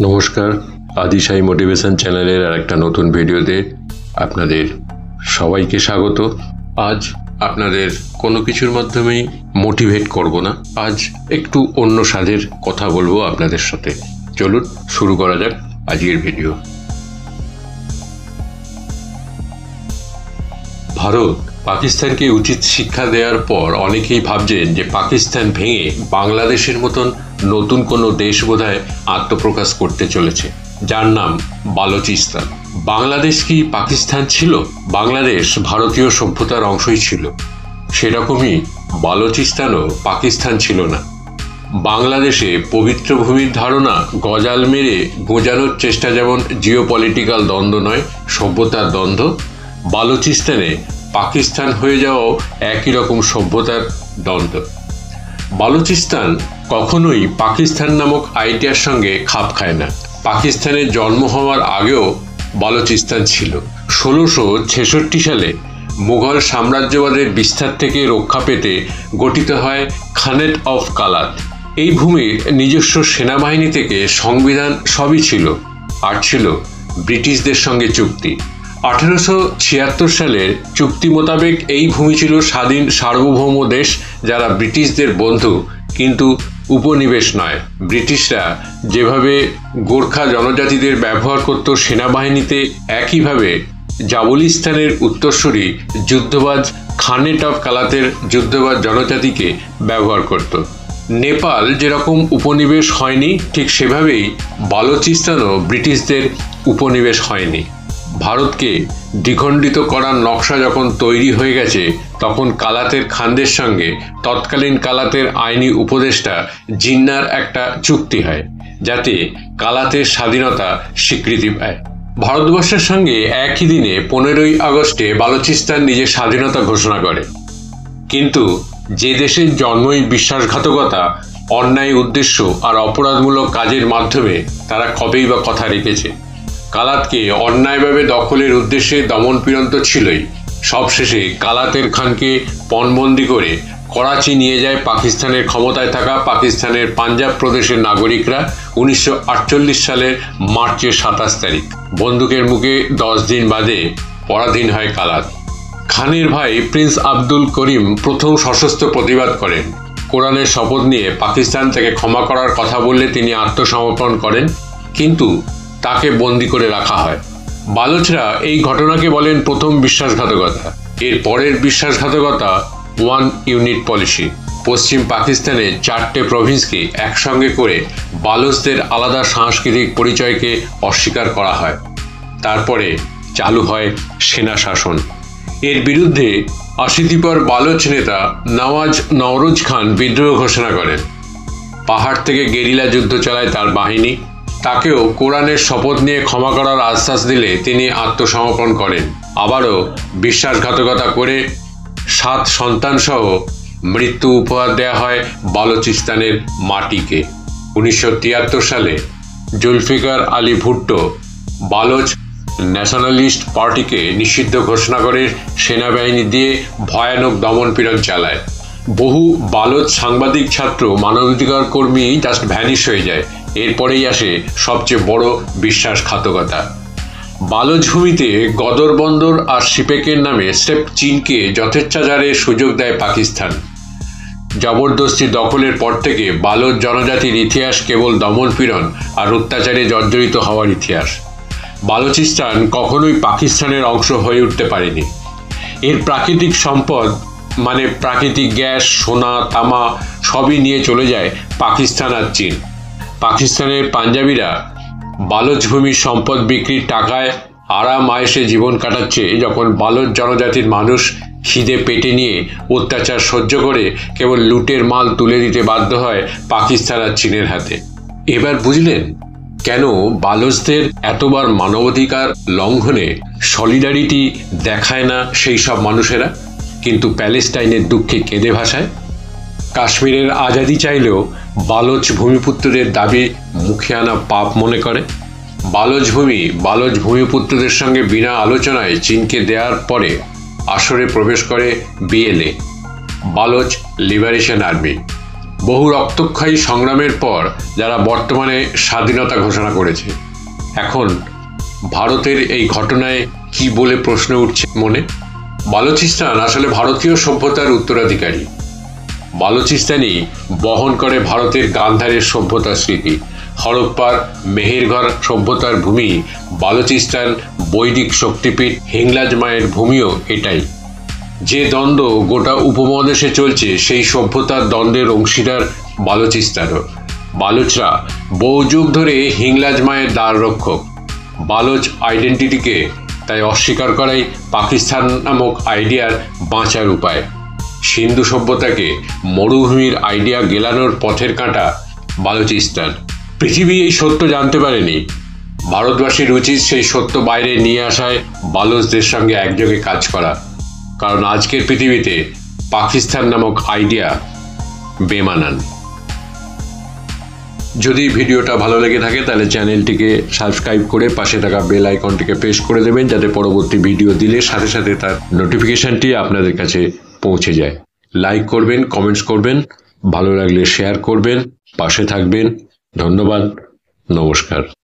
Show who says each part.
Speaker 1: নমস্কার, আদিশাই মোটিভেশন চ্যানেলের আরেকটা নতুন ভিডিওতে আপনাদের সবাইকে স্বাগত। আজ আপনাদের কোনো কিছুর মাধ্যমেই মোটিভেট করব না, আজ একটু অন্য স্বাদের কথা বলবো আপনাদের সাথে। চলুন শুরু করা যাক আজকের ভিডিও। ভারত পাকিস্তানকে উচিত শিক্ষা দেওয়ার পর অনেকেই ভাবছেন যে পাকিস্তান ভেঙে বাংলাদেশের মতন নতুন কোনো দেশ বোধহয় আত্মপ্রকাশ করতে চলেছে, যার নাম বালোচিস্তান। বাংলাদেশ কি পাকিস্তান ছিল? বাংলাদেশ ভারতীয় সভ্যতার অংশই ছিল, সেরকমই বালোচিস্তানও পাকিস্তান ছিল না। বাংলাদেশে পবিত্র ভূমির ধারণা গজাল মেরে গোঁজানোর চেষ্টা যেমন জিওপলিটিক্যাল দ্বন্দ্ব নয়, সভ্যতার দ্বন্দ্ব, বালোচিস্তানে পাকিস্তান হয়ে যাওয়াও একই রকম সভ্যতার দ্বন্দ্ব। বালুচিস্তান কখনোই পাকিস্তান নামক আইডিয়ার সঙ্গে খাপ খায় না। পাকিস্তানের জন্ম হওয়ার আগেও বালুচিস্তান ছিল। 1666 সালে মুঘল সাম্রাজ্যবাদের বিস্তার থেকে রক্ষা পেতে গঠিত হয় খানেট অফ কালাত। এই ভূমির নিজস্ব সেনাবাহিনী থেকে সংবিধান সবই ছিল, আর ছিল ব্রিটিশদের সঙ্গে চুক্তি। 1876 সালের চুক্তি মোতাবেক এই ভূমি ছিল স্বাধীন সার্বভৌম দেশ, যারা ব্রিটিশদের বন্ধু কিন্তু উপনিবেশ নয়। ব্রিটিশরা যেভাবে গোর্খা জনজাতিদের ব্যবহার করত সেনাবাহিনীতে, একইভাবে জাবুলিস্তানের উত্তরসূরি যুদ্ধবাজ খানেট অফ কালাতের যুদ্ধবাজ জনজাতিকে ব্যবহার করত। নেপাল যেরকম উপনিবেশ হয়নি, ঠিক সেভাবেই বালোচিস্তানও ব্রিটিশদের উপনিবেশ হয়নি। ভারতকে দ্বিখণ্ডিত করার নকশা যখন তৈরি হয়ে গেছে, তখন কালাতের খানদের সঙ্গে তৎকালীন কালাতের আইনি উপদেষ্টা জিন্নার একটা চুক্তি হয়, যাতে কালাতের স্বাধীনতা স্বীকৃতি পায়। ভারতবর্ষের সঙ্গে একই দিনে 15ই আগস্টে বালুচিস্তান নিজের স্বাধীনতা ঘোষণা করে। কিন্তু যে দেশের জন্মই বিশ্বাসঘাতকতা, অন্যায় উদ্দেশ্য আর অপরাধমূলক কাজের মাধ্যমে তারা কবেই বা কথা রেখেছে। কালাতকে অন্যায়ভাবে দখলের উদ্দেশ্যে দমনপীড়ন তো ছিলই, সবশেষে কালাতের খানকে পণবন্দি করে করাচি নিয়ে যায় পাকিস্তানের ক্ষমতায় থাকা পাকিস্তানের পাঞ্জাব প্রদেশের নাগরিকরা 1948 সালের মার্চের 27 তারিখ। বন্দুকের মুখে 10 দিন বাদে পরাধীন হয় কালাত। খানের ভাই প্রিন্স আব্দুল করিম প্রথম সশস্ত্র প্রতিবাদ করেন। কোরআনের শপথ নিয়ে পাকিস্তান তাকে ক্ষমা করার কথা বললে তিনি আত্মসমর্পণ করেন, কিন্তু তাকে বন্দি করে রাখা হয়। বালোচরা এই ঘটনাকে বলেন প্রথম বিশ্বাসঘাতকতা। এর পরের বিশ্বাসঘাতকতা ওয়ান ইউনিট পলিসি। পশ্চিম পাকিস্তানের 4টে প্রভিন্সকে একসঙ্গে করে বালোচদের আলাদা সাংস্কৃতিক পরিচয়কে অস্বীকার করা হয়। তারপরে চালু হয় সেনা শাসন। এর বিরুদ্ধে 80 বালোচ নেতা নওয়াজ নওরোজ খান বিদ্রোহ ঘোষণা করেন। পাহাড় থেকে গেরিলা যুদ্ধ চালায় তার বাহিনী। তাকেও কোরআনের শপথ নিয়ে ক্ষমা করার আশ্বাস দিলে তিনি আত্মসমর্পণ করেন। আবারও বিশ্বাসঘাতকতা করে 7 সন্তানসহ মৃত্যু উপহার দেওয়া হয় বালুচিস্তানের মাটিকে। 1973 সালে জুলফিকার আলী ভুট্টো বালোচ ন্যাশনালিস্ট পার্টিকে নিষিদ্ধ ঘোষণা করে সেনাবাহিনী দিয়ে ভয়ানক দমনপীড়ন চালায়। বহু বালোচ সাংবাদিক, ছাত্র, মানবাধিকার কর্মী জাস্ট ভ্যানিশ হয়ে যায়। এরপরেই আসে সবচেয়ে বড় বিশ্বাসঘাতকতা। বালোচ ভূমিতে গদর বন্দর আর সিপেকের নামে স্রেফ চীনকে যথেচ্ছাচারের সুযোগ দেয় পাকিস্তান। জবরদস্তি দখলের পর থেকে বালোচ জনজাতির ইতিহাস কেবল দমনপীড়ন আর অত্যাচারে জর্জরিত হওয়ার ইতিহাস। বালুচিস্তান কখনোই পাকিস্তানের অংশ হয়ে উঠতে পারেনি। এর প্রাকৃতিক সম্পদ মানে প্রাকৃতিক গ্যাস, সোনা, তামা সবই নিয়ে চলে যায় পাকিস্তান আর চীন। পাকিস্তানের পাঞ্জাবিরা বালোচ ভূমির সম্পদ বিক্রির টাকায় আরাম আয়েশে জীবন কাটাচ্ছে, যখন বালোচ জনজাতির মানুষ খিদে পেটে নিয়ে অত্যাচার সহ্য করে কেবল লুটের মাল তুলে দিতে বাধ্য হয় পাকিস্তান আর চীনের হাতে। এবার বুঝলেন কেন বালোচদের এতবার মানবাধিকার লঙ্ঘনে সলিডারিটি দেখায় না সেই সব মানুষেরা, কিন্তু প্যালেস্টাইনের দুঃখে কেঁদে ভাসায়। কাশ্মীরের আজাদি চাইলেও বালোচ ভূমিপুত্রদের দাবি মুখে আনা পাপ মনে করে। বালোচ ভূমিপুত্রদের সঙ্গে বিনা আলোচনায় চীনকে দেওয়ার পরে আসরে প্রবেশ করে বিএলএ, বালোচ লিবারেশন আর্মি। বহু রক্তক্ষয়ী সংগ্রামের পর যারা বর্তমানে স্বাধীনতা ঘোষণা করেছে, এখন ভারতের এই ঘটনায় কি বলে প্রশ্ন উঠছে মনে। বালুচিস্তান আসলে ভারতীয় সভ্যতার উত্তরাধিকারী। বালুচিস্তানই বহন করে ভারতের গান্ধারের সভ্যতার স্মৃতি। হরপ্পার মেহেরগড় সভ্যতার ভূমি বালুচিস্তান, বৈদিক শক্তিপীঠ হিংলাজ মায়ের ভূমিও এটাই। যে দ্বন্দ্ব গোটা উপমহাদেশে চলছে, সেই সভ্যতার দ্বন্দ্বের অংশীদার বালুচিস্তানও। বালুচরা বহু যুগ ধরে হিংলাজ মায়ের দ্বার রক্ষক। বালোচ আইডেন্টিটিকে তাই অস্বীকার করাই পাকিস্তান নামক আইডিয়ার বাঁচার উপায়। সিন্ধু সভ্যতাকে মরুভূমির আইডিয়া গেলানোর পথের কাঁটা বালুচিস্তান। পৃথিবী এই সত্য জানতে পারেনি। ভারতবাসীর উচিত সেই সত্য বাইরে নিয়ে আসায় বালোচদের সঙ্গে একযোগে কাজ করা, কারণ আজকের পৃথিবীতে পাকিস্তান নামক আইডিয়া বেমানান। যদি ভিডিওটা ভালো লেগে থাকে তাহলে চ্যানেলটিকে সাবস্ক্রাইব করে পাশে থাকা বেল আইকনটিকে প্রেস করে দেবেন, যাতে পরবর্তী ভিডিও দিলে সাথে সাথে তার নোটিফিকেশনটি আপনাদের কাছে পৌঁছে যায়। লাইক করবেন, কমেন্টস করবেন, ভালো লাগলে শেয়ার করবেন, পাশে থাকবেন। ধন্যবাদ, নমস্কার।